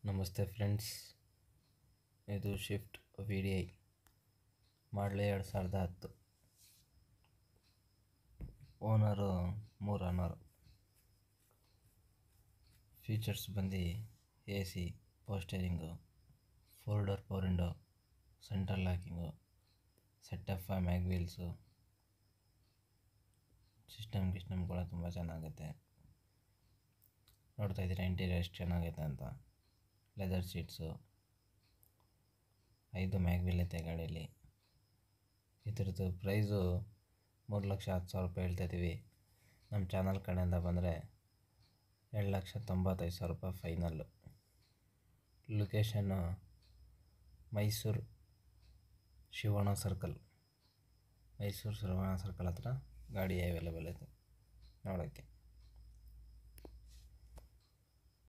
ನಮಸ್ತೆ ಫ್ರೆಂಡ್ಸ್, ಇದು shift VDI ಮಾಡಲ್ 2010. Owner 3 owner. Features ಬಂದು AC, power steering, 4 door power window, central locking, setup ಮ್ಯಾಗ್ wheels, system ಕೂಡ ತುಂಬ ಚೆನ್ನಾಗೈತೆ. ನೋಡ್ತಾ ಇದ್ದೀರಾ ಇಂಟೀರಿಯರ್ ಎಷ್ಟು ಚೆನ್ನಾಗೈತೆ ಅಂತ. ಲೆದರ್ ಸೀಟ್ಸು, 5 ಮ್ಯಾಗ್ ವೀಲ್ ಐತೆ ಗಾಡೀಲಿ. ಇದ್ರದ್ದು ಪ್ರೈಸು 3,10,000 ಹೇಳ್ತಾಯಿದ್ದೀವಿ. ನಮ್ಮ ಚಾನಲ್ ಕಡೆಯಿಂದ ಬಂದರೆ 2,95,000 final. Location Mysuru Shivanna circle ಹತ್ರ ಗಾಡಿ ಅವೈಲೇಬಲ್ ಐತೆ ನೋಡೋಕ್ಕೆ.